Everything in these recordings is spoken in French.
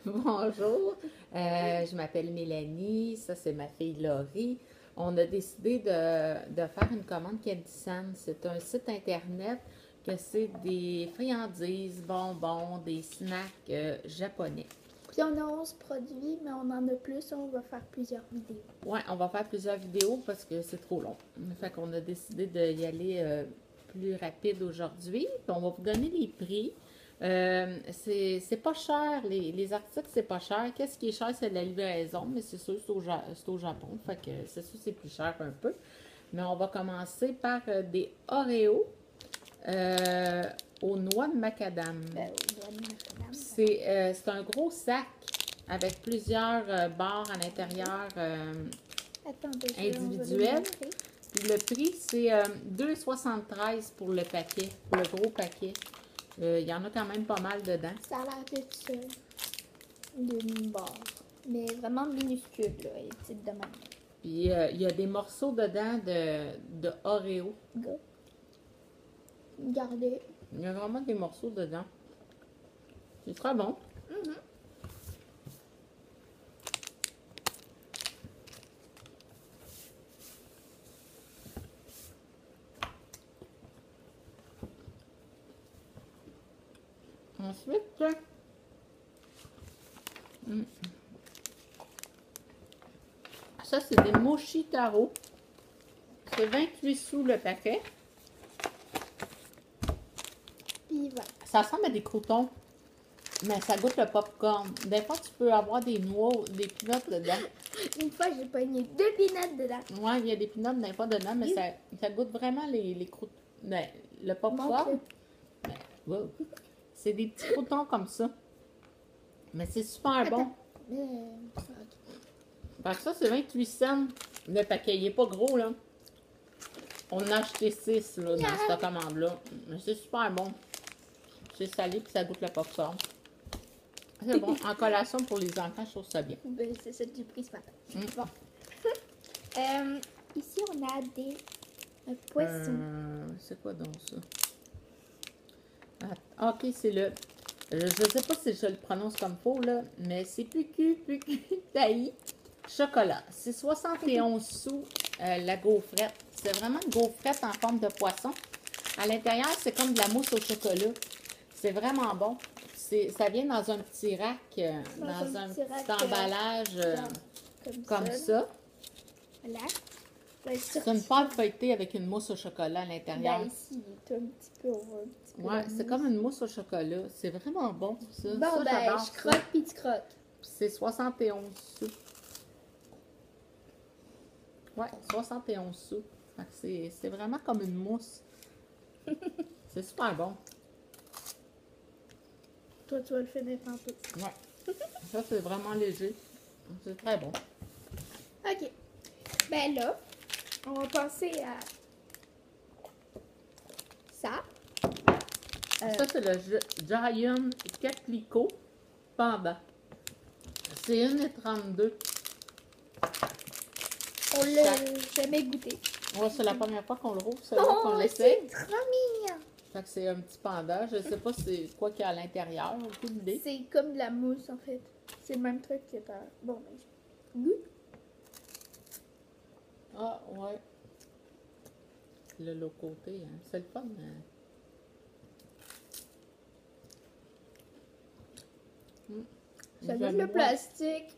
Bonjour, je m'appelle Mélanie, ça c'est ma fille Laurie. On a décidé de faire une commande Candysan. C'est un site internet que c'est des friandises, bonbons, des snacks japonais. Puis on a 11 produits, mais on en a plus, on va faire plusieurs vidéos. Ouais, on va faire plusieurs vidéos parce que c'est trop long. Fait qu'on a décidé d'y aller plus rapide aujourd'hui. Puis on va vous donner les prix. C'est pas cher, les articles, c'est pas cher. Qu'est-ce qui est cher, c'est la livraison, mais c'est sûr, c'est au Japon. Fait que c'est sûr, c'est plus cher un peu. Mais on va commencer par des Oreos aux noix de macadam. C'est un gros sac avec plusieurs barres à l'intérieur individuelles. Puis le prix, c'est 2,73 pour le paquet, pour le gros paquet. Il y en a quand même pas mal dedans. Ça a l'air d'être ça, d'une barre. Mais vraiment minuscule, là, elle est petite de même. Puis il y a des morceaux dedans de Oreo. Regardez. Il y a vraiment des morceaux dedans. C'est très bon. Ensuite, ça c'est des mochi taro. C'est 28 sous le paquet. Puis voilà. Ça ressemble à des croutons, mais ça goûte le popcorn. Des fois, tu peux avoir des noix, des peanuts dedans. Une fois, j'ai pogné 2 peanuts dedans. Ouais, il y a des peanuts des fois dedans, mais ça goûte vraiment les croutons. Ben, le popcorn. Ben, wow. C'est des petits croutons comme ça. Mais c'est super bon. Parce que ça, c'est 28 cents. Le paquet, il n'est pas gros, là. On a acheté 6 là, dans cette commande-là. Mais c'est super bon. C'est salé puis ça goûte le popcorn. C'est bon. En collation pour les enfants, je trouve ça bien. Ben, c'est ça du prix ce matin. Bon. Ici, on a des poissons. C'est quoi donc ça? Ah, ok, c'est le... Je sais pas si je le prononce comme faux, là, mais c'est PQ Taï chocolat. C'est 71 sous la gaufrette. C'est vraiment une gaufrette en forme de poisson. À l'intérieur, c'est comme de la mousse au chocolat. C'est vraiment bon. Ça vient dans un petit rack, dans un petit emballage comme ça. Voilà. C'est une pâte feuilletée avec une mousse au chocolat à l'intérieur. Ben, ici, il est un petit peu, on voit un petit peu. Ouais, c'est comme une mousse au chocolat. C'est vraiment bon, ça. Bon, ça, ben, je croque puis tu croques. C'est 71 sous. Ouais, 71 sous. C'est vraiment comme une mousse. C'est super bon. Toi, tu vas le finir tantôt. Ouais. Ça, c'est vraiment léger. C'est très bon. OK. Ben là, on va passer à ça. Ça, c'est le Giant Catlico Panda. C'est 1,32. On l'a jamais goûté. Ouais, c'est la première fois qu'on le rouvre, ça, Oh, qu'on l'essaie. c'est trop mignon. Fait que c'est un petit panda. Je sais pas c'est quoi qu'il y a à l'intérieur. Aucune idée. C'est comme de la mousse, en fait. C'est le même truc que t'as. Bon, ben, goûte. Ah, ouais. Le côté, hein. C'est le fun. Hein? Ça goûte le plastique.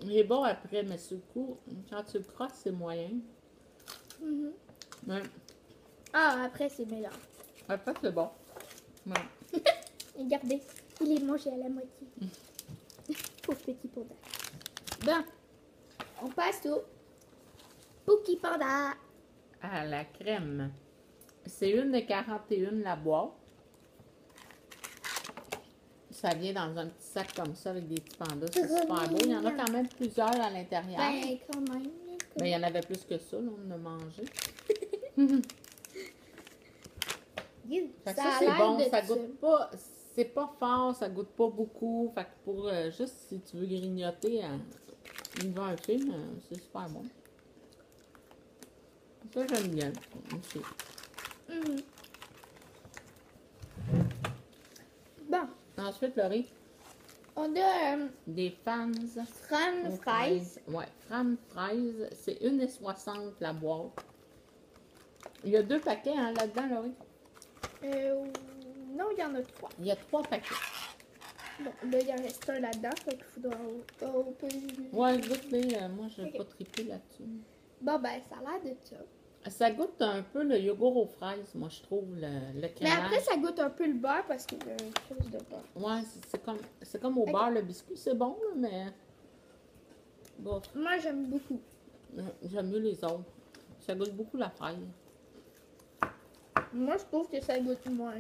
Il est bon après, mais sur le coup, quand tu le crosses, c'est moyen. Ouais. Ah, après, c'est meilleur. Après, c'est bon. Ouais. Regardez, il est mangé à la moitié. Pauvre petit panda. Bon, on passe au Pookie Panda. À la crème. C'est 1,41 la boîte. Ça vient dans un petit sac comme ça avec des petits pandas. C'est super beau. Il y en a quand même plusieurs à l'intérieur. Ben, quand même. Mais il y en avait plus que ça, là, on en a mangé. Fait que ça, c'est bon. Ça goûte pas. C'est pas fort, ça goûte pas beaucoup. Fait que pour juste si tu veux grignoter devant un film, c'est super bon. Ça, j'aime bien aussi. Ensuite, Laurie, On a des fans. Fran Fries. Ouais, Fran Fries. C'est 1,60 la boîte. Il y a 2 paquets hein, là-dedans, Laurie. Non, il y en a 3. Il y a 3 paquets. Bon, là, il en reste un là-dedans, fait qu'il faudra Ouais, goûte-les. Moi, je n'ai Ok. pas trippé là-dessus. Bon, ben, ça a l'air de ça. Ça goûte un peu le yogourt aux fraises, moi, je trouve, le Mais crémage. après, ça goûte un peu le beurre parce qu'il y a une chose de beurre. Ouais, c'est comme au Ok. beurre, le biscuit. C'est bon, là, mais... Bon, Moi, j'aime beaucoup. j'aime mieux les autres. Ça goûte beaucoup la fraise. Moi, je trouve que ça goûte moins.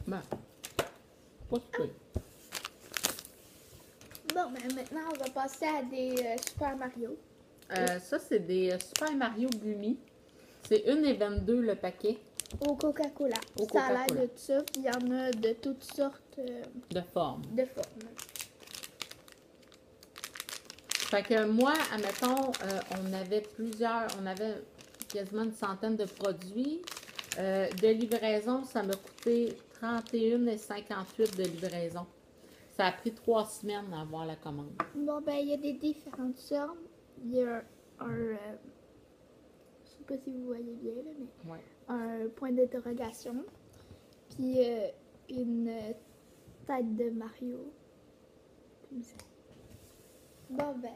Ben, pas super. Bon, ben, maintenant, on va passer à des Super Mario. Ça, c'est des Super Mario Gummy. C'est 1,22 le paquet Au Coca-Cola. Au Ça a l'air Coca-Cola. de ça, puis il y en a de toutes sortes de forme. de formes. Fait que moi, admettons, on avait quasiment une centaine de produits. De livraison, ça m'a coûté 31,58 de livraison. Ça a pris 3 semaines à avoir la commande. Bon, ben, il y a des différentes sortes. Il y a je sais pas si vous voyez bien, là, mais Ouais. un point d'interrogation. Puis une tête de Mario. Comme ça. Bon, ben,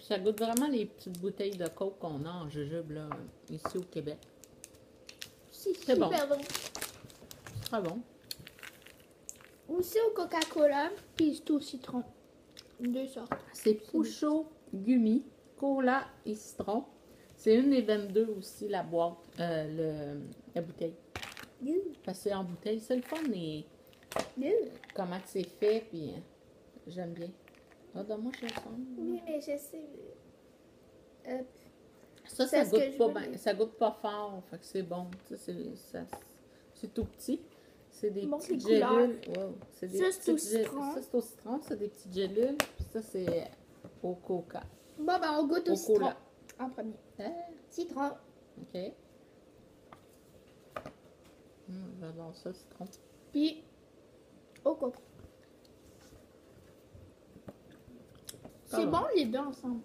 Ça goûte vraiment les petites bouteilles de coke qu'on a en jujube là, ici au Québec. c'est C'est bon. super bon. C'est très bon. Aussi au Coca-Cola, puis c'est au citron. 2 sortes. C'est Pouchot Gummy, cola et citron. C'est 1,22 aussi la boîte, la bouteille. Parce que c'est en bouteille, c'est le fun et comment que c'est fait, puis j'aime bien. Ah, donne-moi je le sens. Oui, mais je sais. Hop. Ça C'est ce que goûte je pas veux bien. dire. Ça goûte pas fort, fait que c'est bon. Ça, c'est tout petit. C'est des Bon, petites les couleurs. gélules. Wow. C'est des Ça, c'est au petites gélules. citron. Ça, c'est au citron. C'est des petites gélules. Puis ça, c'est au coca. Bon, ben, on goûte au Au citron cola. en premier. Ah, Citron. OK. J'adore ça, citron. Puis au coca. C'est Ah. bon les deux ensemble.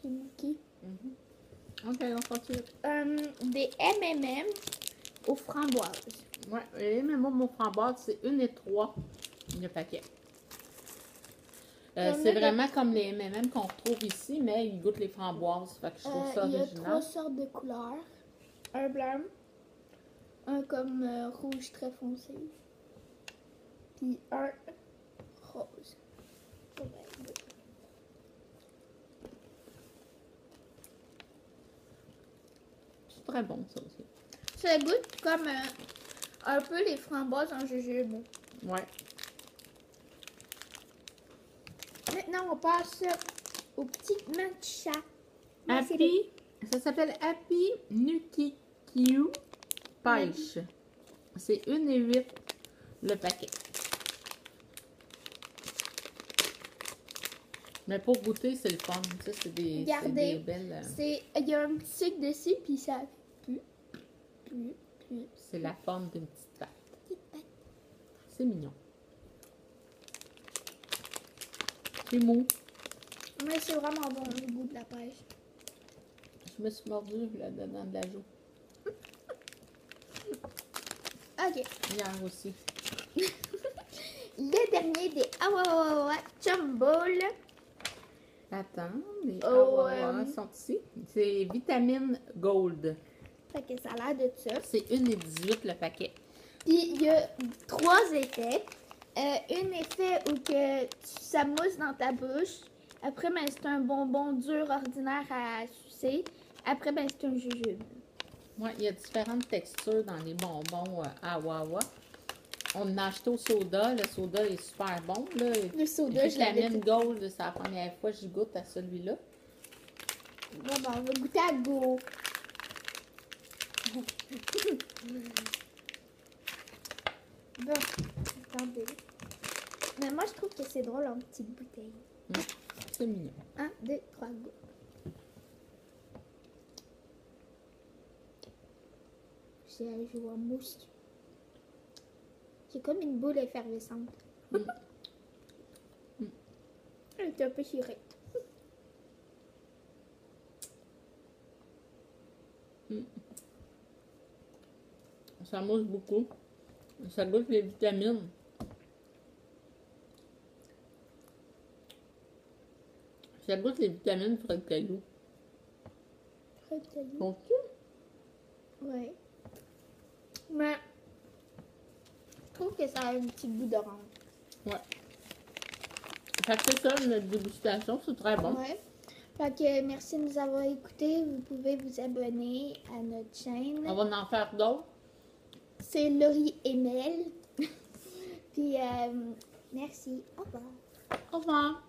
C'est Mickey. OK, on continue. Des M&M aux framboises. Ouais, mais moi, mon framboise, c'est 1,3 le paquet. On a C'est des- vraiment comme les M&M qu'on retrouve ici, mais ils goûtent les framboises. Fait que je trouve ça Il y a original. 3 sortes de couleurs. Un blanc, un comme rouge très foncé, puis un rose. Bon, ben, goûte. C'est très bon, ça aussi. Ça goûte comme un peu les framboises en jujube. Ouais. Maintenant, on passe aux petites matcha. Happy, ça s'appelle Happy Nuki Q Pêche. C'est 1,8 le paquet. Mais pour goûter, c'est le fun. Ça, c'est des Regardez, belles. il y a un petit sucre dessus, puis ça pue. C'est la forme d'une petite pâte. Petite pâte. C'est mignon. C'est mou. Mais c'est vraiment bon, le goût de la pêche. Je me suis mordu là dedans de la joue. Ok. Hier aussi. Le dernier des Awawawa Chumball. Attends, les Oh, Awawa sont ici. C'est Vitamine Gold. Fait que ça a l'air de ça. C'est 1,18 le paquet. Puis il y a 3 effets. Un effet où que ça mousse dans ta bouche. Après, ben, c'est un bonbon dur ordinaire à sucer. Après, ben, c'est un jujube. Ouais, il y a différentes textures dans les bonbons Awawa. On en a acheté au soda. Le soda est super bon. Là. Le soda, je l'avais Vitamine tout. Gold, c'est la première fois que j'y goûte à celui-là. Bon, ben, on va goûter à go. Bon, attendez. Mais moi, je trouve que c'est drôle en petite bouteille. C'est mignon. 1, 2, 3, go. c'est un joue en mousse. C'est comme une boule effervescente. Elle est un peu chirée. Ça mousse beaucoup. Ça goûte les vitamines. Ça goûte les vitamines Fred Caillou. Fred Caillou? Comprends-tu? Ouais. Mais je trouve que ça a un petit goût d'orange. Ouais. Fait que c'est ça, notre dégustation, c'est très bon. Ouais. Fait que merci de nous avoir écoutés. Vous pouvez vous abonner à notre chaîne. On va en faire d'autres. C'est Laurie et Mel. Puis merci. Au revoir. Au revoir.